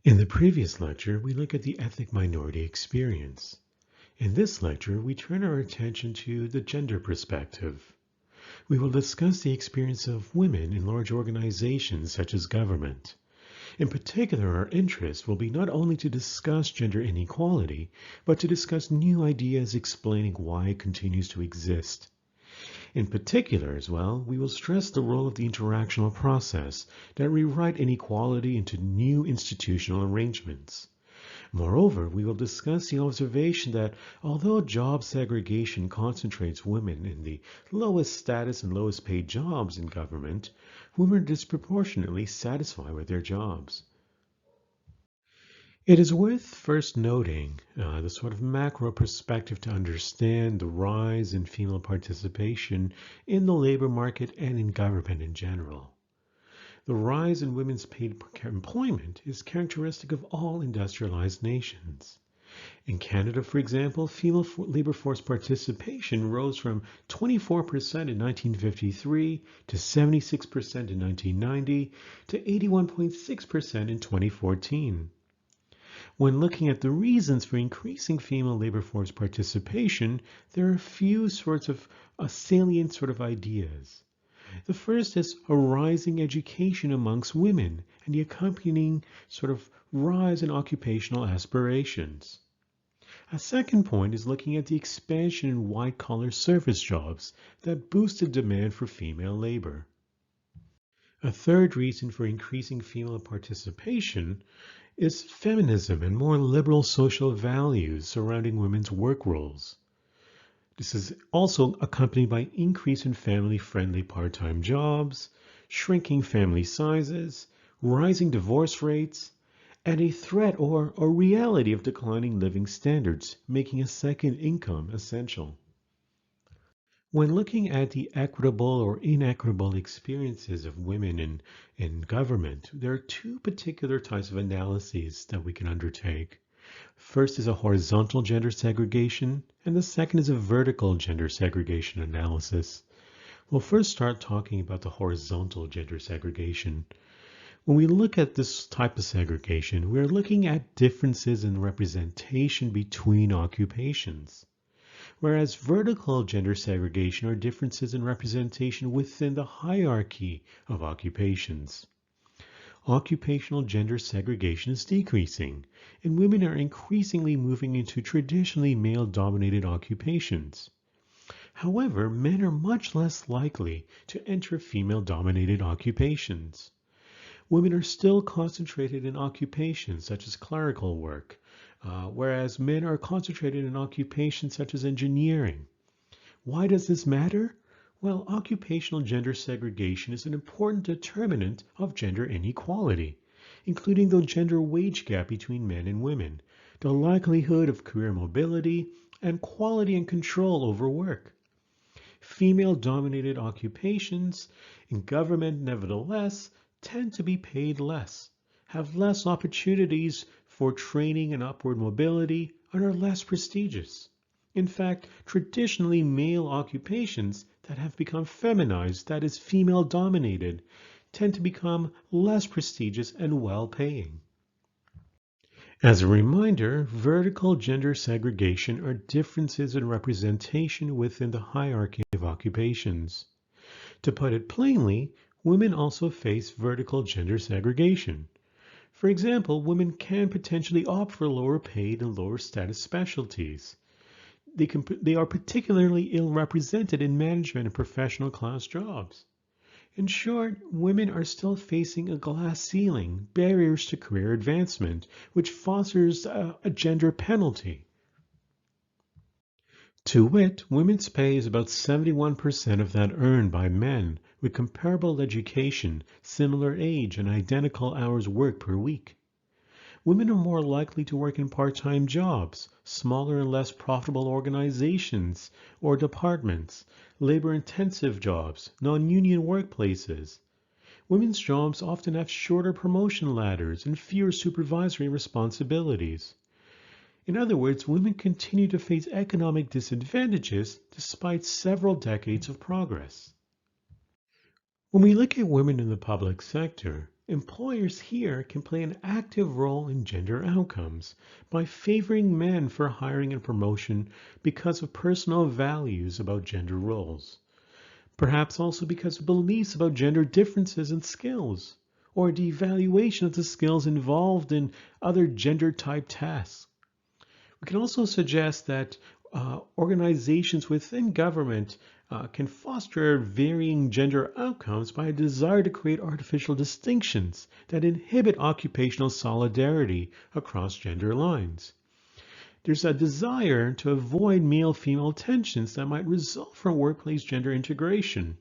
In the previous lecture, we looked at the ethnic minority experience. In this lecture, we turn our attention to the gender perspective. We will discuss the experience of women in large organizations such as government. In particular, our interest will be not only to discuss gender inequality, but to discuss new ideas explaining why it continues to exist. In particular as well, we will stress the role of the interactional process that rewrite inequality into new institutional arrangements. Moreover, we will discuss the observation that although job segregation concentrates women in the lowest status and lowest paid jobs in government, women are disproportionately satisfied with their jobs. It is worth first noting the sort of macro perspective to understand the rise in female participation in the labor market and in government in general. The rise in women's paid employment is characteristic of all industrialized nations. In Canada, for example, female labor force participation rose from 24% in 1953 to 76% in 1990 to 81.6% in 2014. When looking at the reasons for increasing female labor force participation, there are a few sorts of salient sort of ideas. The first is a rising education amongst women and the accompanying sort of rise in occupational aspirations. A second point is looking at the expansion in white-collar service jobs that boosted demand for female labor. A third reason for increasing female participation is feminism and more liberal social values surrounding women's work roles. This is also accompanied by increase in family-friendly part-time jobs, shrinking family sizes, rising divorce rates, and a threat or a reality of declining living standards, making a second income essential. When looking at the equitable or inequitable experiences of women in government, there are two particular types of analyses that we can undertake. First is a horizontal gender segregation, and the second is a vertical gender segregation analysis. We'll first start talking about the horizontal gender segregation. When we look at this type of segregation, we're looking at differences in representation between occupations. Whereas vertical gender segregation are differences in representation within the hierarchy of occupations. Occupational gender segregation is decreasing, and women are increasingly moving into traditionally male-dominated occupations. However, men are much less likely to enter female-dominated occupations. Women are still concentrated in occupations such as clerical work, whereas men are concentrated in occupations such as engineering. Why does this matter? Well, occupational gender segregation is an important determinant of gender inequality, including the gender wage gap between men and women, the likelihood of career mobility, and quality and control over work. Female-dominated occupations in government, nevertheless, tend to be paid less, have less opportunities for training and upward mobility, and are less prestigious. In fact, traditionally male occupations that have become feminized, that is female-dominated, tend to become less prestigious and well-paying. As a reminder, vertical gender segregation are differences in representation within the hierarchy of occupations. To put it plainly, women also face vertical gender segregation. For example, women can potentially opt for lower paid and lower status specialties. They are particularly ill represented in management and professional class jobs. In short, women are still facing a glass ceiling, barriers to career advancement, which fosters a gender penalty. To wit, women's pay is about 71% of that earned by men with comparable education, similar age, and identical hours worked per week. Women are more likely to work in part-time jobs, smaller and less profitable organizations or departments, labor-intensive jobs, non-union workplaces. Women's jobs often have shorter promotion ladders and fewer supervisory responsibilities. In other words, women continue to face economic disadvantages despite several decades of progress. When we look at women in the public sector, Employers here can play an active role in gender outcomes by favoring men for hiring and promotion because of personal values about gender roles. Perhaps also because of beliefs about gender differences in skills, or the evaluation of the skills involved in other gender type tasks. We can also suggest that organizations within government can foster varying gender outcomes by a desire to create artificial distinctions that inhibit occupational solidarity across gender lines. There's a desire to avoid male-female tensions that might result from workplace gender integration.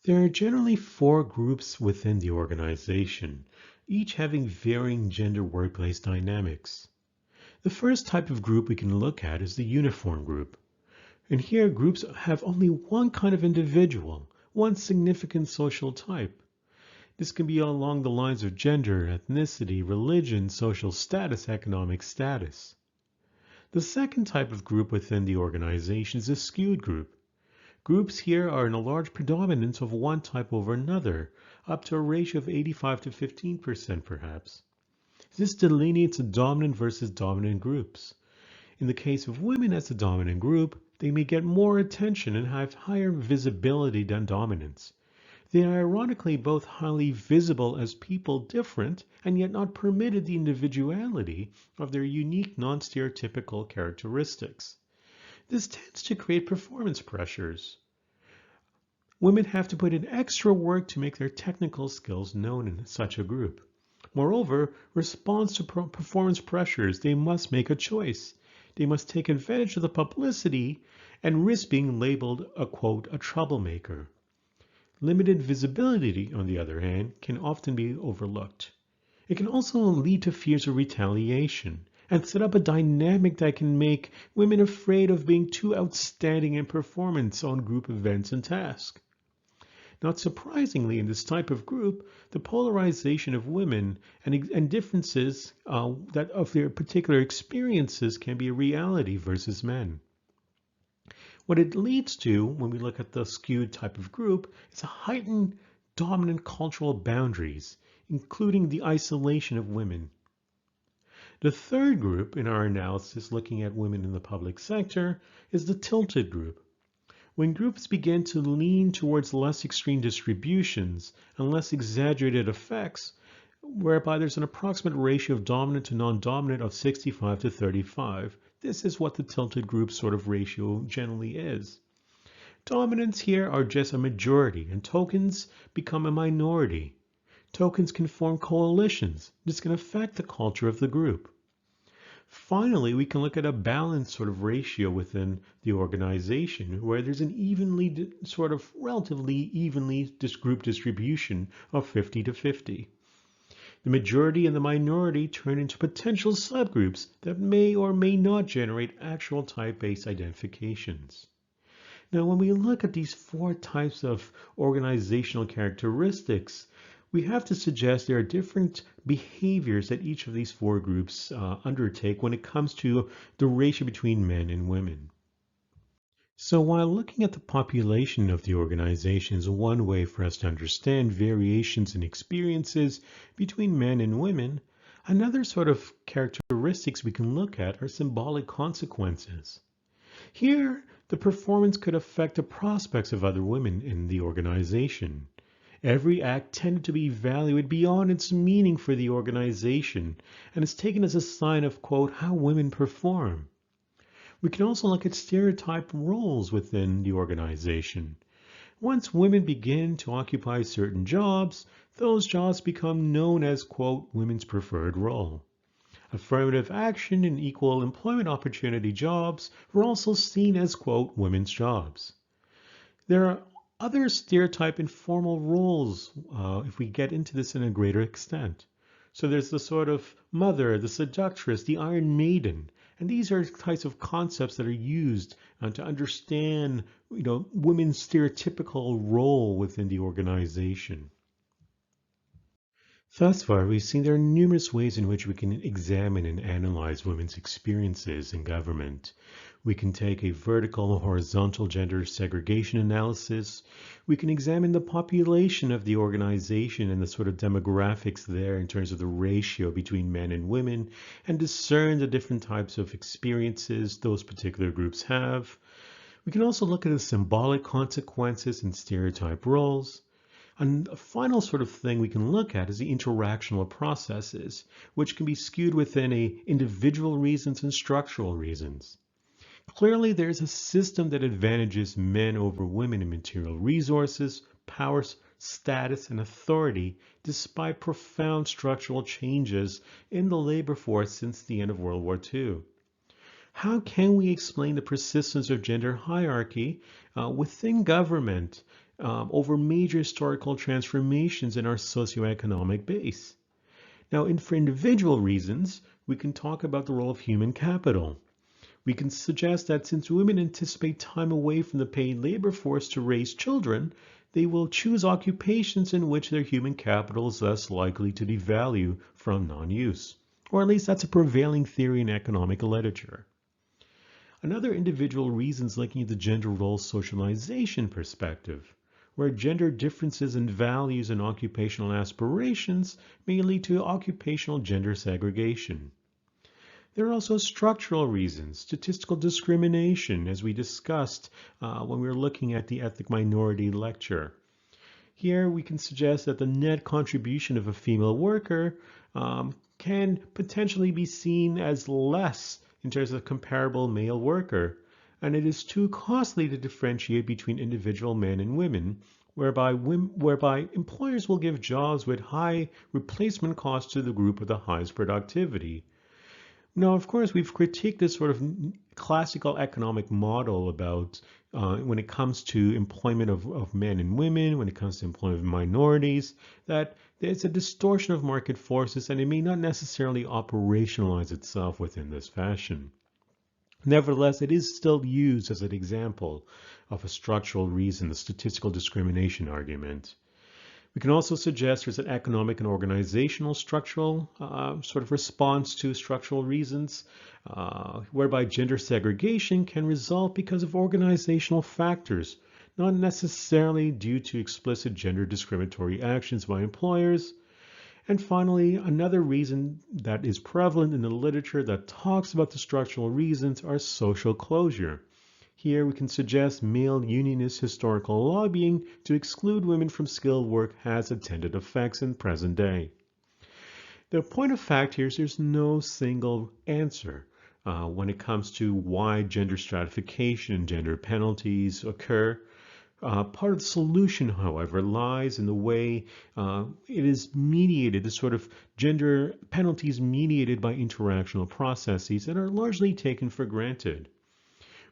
There are generally four groups within the organization, each having varying gender workplace dynamics. The first type of group we can look at is the uniform group. And here groups have only one kind of individual, one significant social type. This can be along the lines of gender, ethnicity, religion, social status, economic status. The second type of group within the organization is a skewed group. Groups here are in a large predominance of one type over another, up to a ratio of 85 to 15% perhaps. This delineates dominant versus dominant groups. In the case of women as the dominant group, they may get more attention and have higher visibility than dominance. They are ironically both highly visible as people different and yet not permitted the individuality of their unique non-stereotypical characteristics. This tends to create performance pressures. Women have to put in extra work to make their technical skills known in such a group. Moreover, response to performance pressures, they must make a choice. They must take advantage of the publicity and risk being labeled a quote, a troublemaker. Limited visibility, on the other hand, can often be overlooked. It can also lead to fears of retaliation and set up a dynamic that can make women afraid of being too outstanding in performance on group events and tasks. Not surprisingly, in this type of group, the polarization of women and differences that of their particular experiences can be a reality versus men. What it leads to, when we look at the skewed type of group, is a heightened dominant cultural boundaries, including the isolation of women. The third group in our analysis looking at women in the public sector is the tilted group. When groups begin to lean towards less extreme distributions and less exaggerated effects, whereby there's an approximate ratio of dominant to non-dominant of 65 to 35, this is what the tilted group sort of ratio generally is. Dominants here are just a majority, and tokens become a minority. Tokens can form coalitions. This can affect the culture of the group. Finally, we can look at a balanced sort of ratio within the organization where there's an relatively evenly group distribution of 50 to 50. The majority and the minority turn into potential subgroups that may or may not generate actual type-based identifications. Now, when we look at these four types of organizational characteristics, we have to suggest there are different behaviors that each of these four groups undertake when it comes to the ratio between men and women. So while looking at the population of the organization is one way for us to understand variations in experiences between men and women, another sort of characteristics we can look at are symbolic consequences. Here, the performance could affect the prospects of other women in the organization. Every act tended to be evaluated beyond its meaning for the organization and is taken as a sign of, quote, how women perform. We can also look at stereotyped roles within the organization. Once women begin to occupy certain jobs, those jobs become known as, quote, women's preferred role. Affirmative action and equal employment opportunity jobs were also seen as, quote, women's jobs. There are other stereotype informal roles if we get into this in a greater extent. So there's the sort of mother, the seductress, the Iron Maiden. And these are types of concepts that are used to understand, women's stereotypical role within the organization. Thus far, we've seen there are numerous ways in which we can examine and analyze women's experiences in government. We can take a vertical and horizontal gender segregation analysis. We can examine the population of the organization and the sort of demographics there in terms of the ratio between men and women and discern the different types of experiences those particular groups have. We can also look at the symbolic consequences and stereotype roles. And a final sort of thing we can look at is the interactional processes, which can be skewed within individual reasons and structural reasons. Clearly, there's a system that advantages men over women in material resources, powers, status, and authority, despite profound structural changes in the labor force since the end of World War II. How can we explain the persistence of gender hierarchy within government over major historical transformations in our socioeconomic base? Now, for individual reasons, we can talk about the role of human capital. We can suggest that since women anticipate time away from the paid labor force to raise children, they will choose occupations in which their human capital is less likely to devalue from non-use. Or at least that's a prevailing theory in economic literature. Another individual reason is looking at the gender role socialization perspective, where gender differences in values and occupational aspirations may lead to occupational gender segregation. There are also structural reasons, statistical discrimination, as we discussed when we were looking at the ethnic minority lecture. Here we can suggest that the net contribution of a female worker can potentially be seen as less in terms of a comparable male worker, and it is too costly to differentiate between individual men and women, whereby employers will give jobs with high replacement costs to the group with the highest productivity. Now, of course, we've critiqued this sort of classical economic model about when it comes to employment of men and women, when it comes to employment of minorities, that there's a distortion of market forces and it may not necessarily operationalize itself within this fashion. Nevertheless, it is still used as an example of a structural reason, the statistical discrimination argument. We can also suggest there's an economic and organizational structural sort of response to structural reasons, whereby gender segregation can result because of organizational factors, not necessarily due to explicit gender discriminatory actions by employers. And finally, another reason that is prevalent in the literature that talks about the structural reasons are social closure. Here we can suggest male unionist historical lobbying to exclude women from skilled work has attendant effects in present day. The point of fact here is there's no single answer when it comes to why gender stratification and gender penalties occur. Part of the solution, however, lies in the way it is mediated, the sort of gender penalties mediated by interactional processes that are largely taken for granted.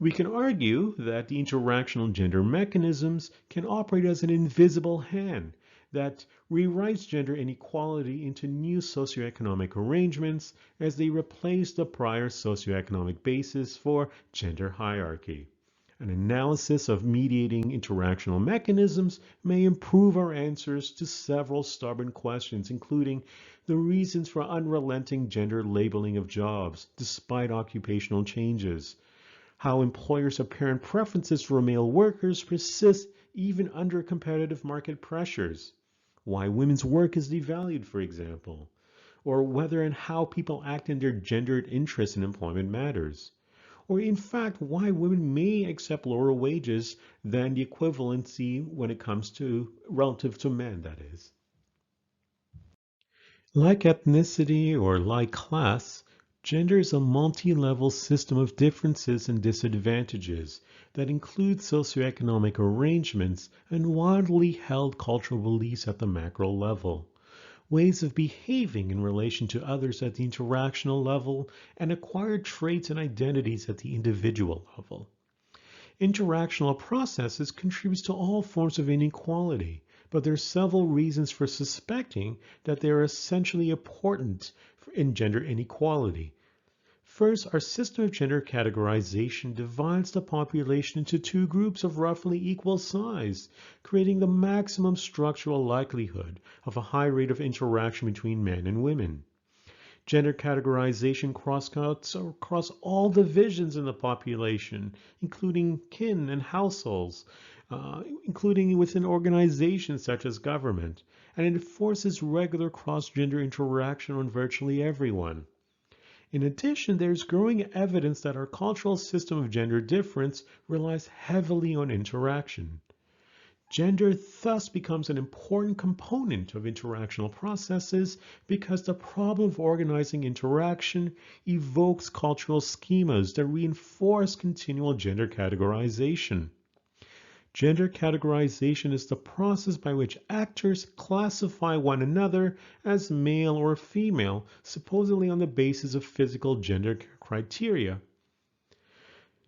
We can argue that the interactional gender mechanisms can operate as an invisible hand that rewrites gender inequality into new socioeconomic arrangements as they replace the prior socioeconomic basis for gender hierarchy. An analysis of mediating interactional mechanisms may improve our answers to several stubborn questions, including the reasons for unrelenting gender labeling of jobs despite occupational changes, how employers' apparent preferences for male workers persist even under competitive market pressures, why women's work is devalued, for example, or whether and how people act in their gendered interests in employment matters, or in fact why women may accept lower wages than the equivalency when it comes to relative to men, that is. Like ethnicity or like class, gender is a multi-level system of differences and disadvantages that include socioeconomic arrangements and widely held cultural beliefs at the macro level, ways of behaving in relation to others at the interactional level, and acquired traits and identities at the individual level. Interactional processes contributes to all forms of inequality, but there are several reasons for suspecting that they are essentially important in gender inequality. First, our system of gender categorization divides the population into two groups of roughly equal size, creating the maximum structural likelihood of a high rate of interaction between men and women. Gender categorization crosscuts across all divisions in the population, including kin and households, including within organizations such as government, and it forces regular cross-gender interaction on virtually everyone. In addition, there's growing evidence that our cultural system of gender difference relies heavily on interaction. Gender thus becomes an important component of interactional processes because the problem of organizing interaction evokes cultural schemas that reinforce continual gender categorization. Gender categorization is the process by which actors classify one another as male or female, supposedly on the basis of physical gender criteria.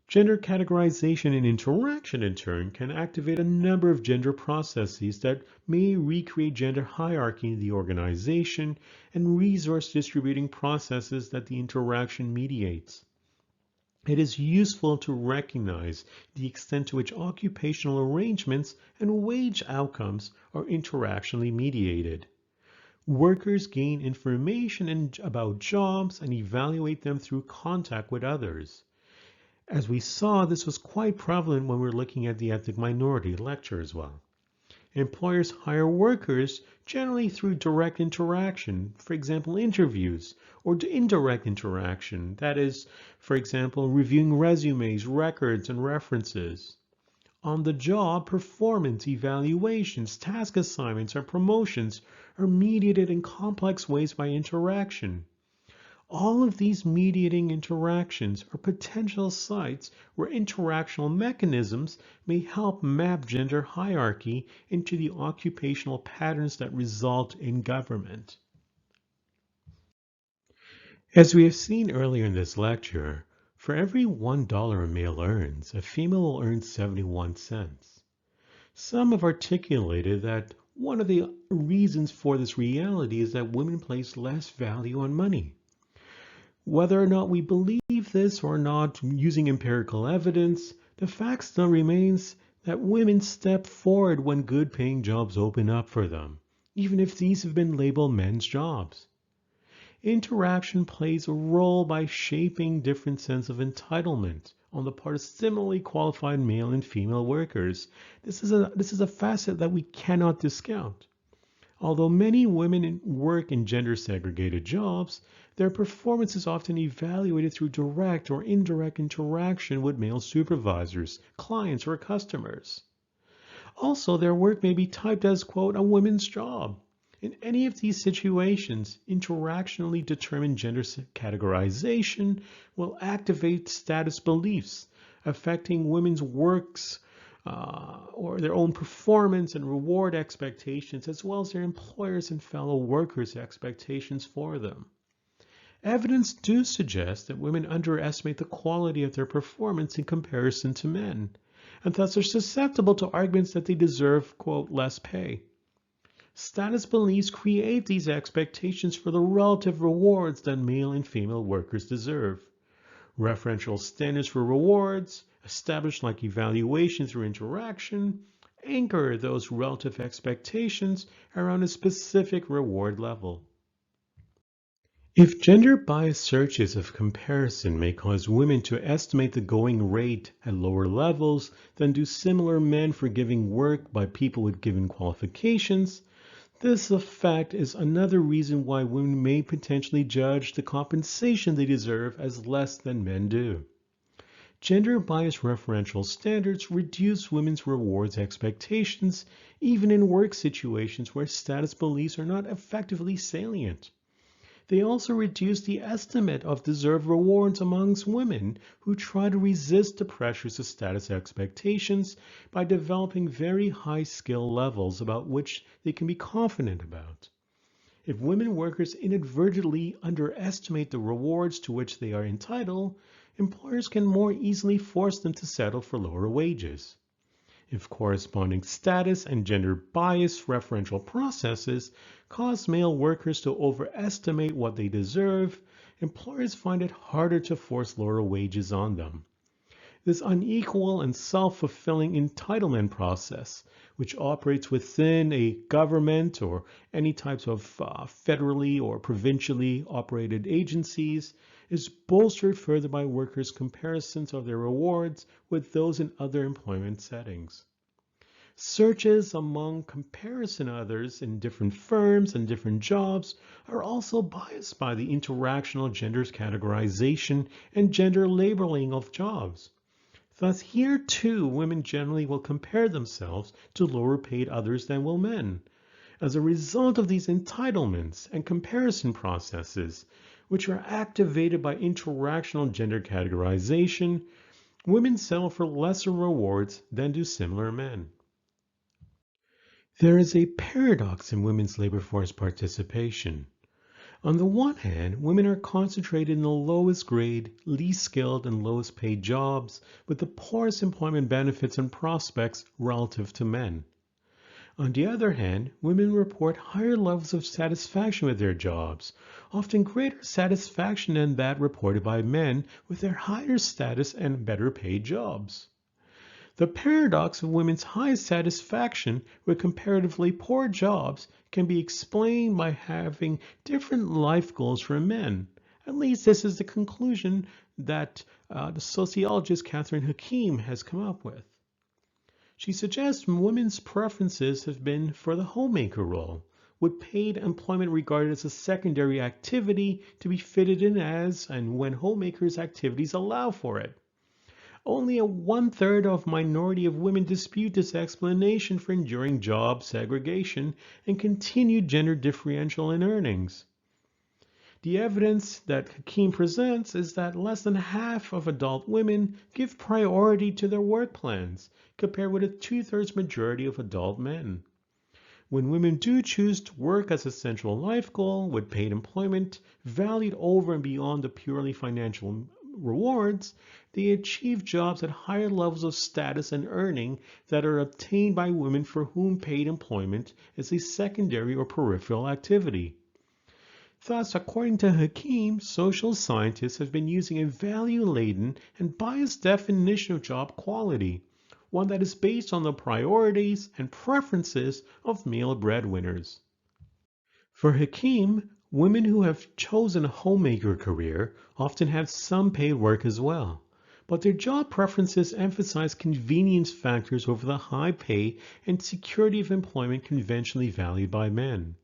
Gender categorization and interaction, in turn, can activate a number of gender processes that may recreate gender hierarchy in the organization and resource distributing processes that the interaction mediates. It is useful to recognize the extent to which occupational arrangements and wage outcomes are interactionally mediated. Workers gain information about jobs and evaluate them through contact with others. As we saw, this was quite prevalent when we were looking at the ethnic minority lecture as well. Employers hire workers generally through direct interaction, for example, interviews, or indirect interaction, that is, for example, reviewing resumes, records, and references. On the job, performance evaluations, task assignments, and promotions are mediated in complex ways by interaction. All of these mediating interactions are potential sites where interactional mechanisms may help map gender hierarchy into the occupational patterns that result in government. As we have seen earlier in this lecture, for every $1 a male earns, a female will earn 71 cents. Some have articulated that one of the reasons for this reality is that women place less value on money. Whether or not we believe this or not, using empirical evidence, the fact still remains that women step forward when good paying jobs open up for them, even if these have been labeled men's jobs. Interaction plays a role by shaping different sense of entitlement on the part of similarly qualified male and female workers. This is a facet that we cannot discount. Although many women work in gender segregated jobs, their performance is often evaluated through direct or indirect interaction with male supervisors, clients, or customers. Also, their work may be typed as, quote, a woman's job. In any of these situations, interactionally determined gender categorization will activate status beliefs affecting women's works or their own performance and reward expectations, as well as their employers and fellow workers' expectations for them. Evidence do suggest that women underestimate the quality of their performance in comparison to men, and thus are susceptible to arguments that they deserve, quote, less pay. Status beliefs create these expectations for the relative rewards that male and female workers deserve. Referential standards for rewards, established like evaluation through interaction, anchor those relative expectations around a specific reward level. If gender-biased searches of comparison may cause women to estimate the going rate at lower levels than do similar men for giving work by people with given qualifications, this effect is another reason why women may potentially judge the compensation they deserve as less than men do. Gender-biased referential standards reduce women's rewards expectations even in work situations where status beliefs are not effectively salient. They also reduce the estimate of deserved rewards amongst women who try to resist the pressures of status expectations by developing very high skill levels about which they can be confident about. If women workers inadvertently underestimate the rewards to which they are entitled, employers can more easily force them to settle for lower wages. If corresponding status and gender-biased referential processes cause male workers to overestimate what they deserve, employers find it harder to force lower wages on them. This unequal and self-fulfilling entitlement process, which operates within a government or any types of federally or provincially operated agencies, is bolstered further by workers' comparisons of their rewards with those in other employment settings. Searches among comparison others in different firms and different jobs are also biased by the interactional genders categorization and gender labeling of jobs. Thus, here too, women generally will compare themselves to lower paid others than will men. As a result of these entitlements and comparison processes, which are activated by interactional gender categorization, women settle for lesser rewards than do similar men. There is a paradox in women's labor force participation. On the one hand, women are concentrated in the lowest grade, least skilled, and lowest paid jobs with the poorest employment benefits and prospects relative to men. On the other hand, women report higher levels of satisfaction with their jobs, often greater satisfaction than that reported by men with their higher status and better paid jobs. The paradox of women's high satisfaction with comparatively poor jobs can be explained by having different life goals from men. At least this is the conclusion that the sociologist Catherine Hakim has come up with. She suggests women's preferences have been for the homemaker role, with paid employment regarded as a secondary activity to be fitted in as and when homemakers' activities allow for it. Only a one-third of minority of women dispute this explanation for enduring job segregation and continued gender differential in earnings. The evidence that Hakim presents is that less than half of adult women give priority to their work plans, compared with a two-thirds majority of adult men. When women do choose to work as a central life goal with paid employment valued over and beyond the purely financial rewards, they achieve jobs at higher levels of status and earning that are obtained by women for whom paid employment is a secondary or peripheral activity. Thus, according to Hakim, social scientists have been using a value-laden and biased definition of job quality, one that is based on the priorities and preferences of male breadwinners. For Hakim, women who have chosen a homemaker career often have some paid work as well, but their job preferences emphasize convenience factors over the high pay and security of employment conventionally valued by men.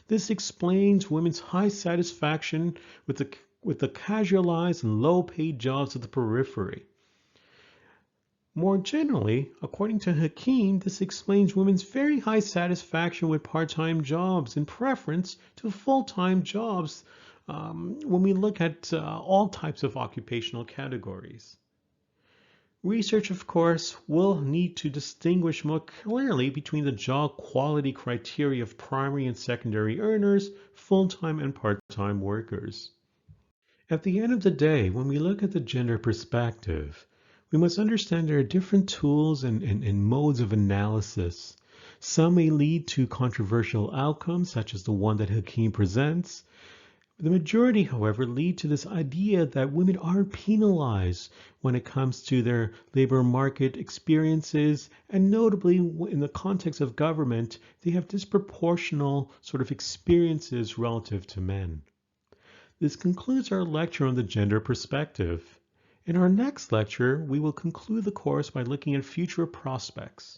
This explains women's high satisfaction with the casualized and low-paid jobs of the periphery. More generally, according to Hakim, this explains women's very high satisfaction with part-time jobs in preference to full-time jobs when we look at all types of occupational categories. Research, of course, will need to distinguish more clearly between the job quality criteria of primary and secondary earners, full-time and part-time workers. At the end of the day, when we look at the gender perspective, we must understand there are different tools and modes of analysis. Some may lead to controversial outcomes, such as the one that Hakim presents. The majority, however, lead to this idea that women are penalized when it comes to their labor market experiences, and notably in the context of government, they have disproportional sort of experiences relative to men. This concludes our lecture on the gender perspective. In our next lecture, we will conclude the course by looking at future prospects.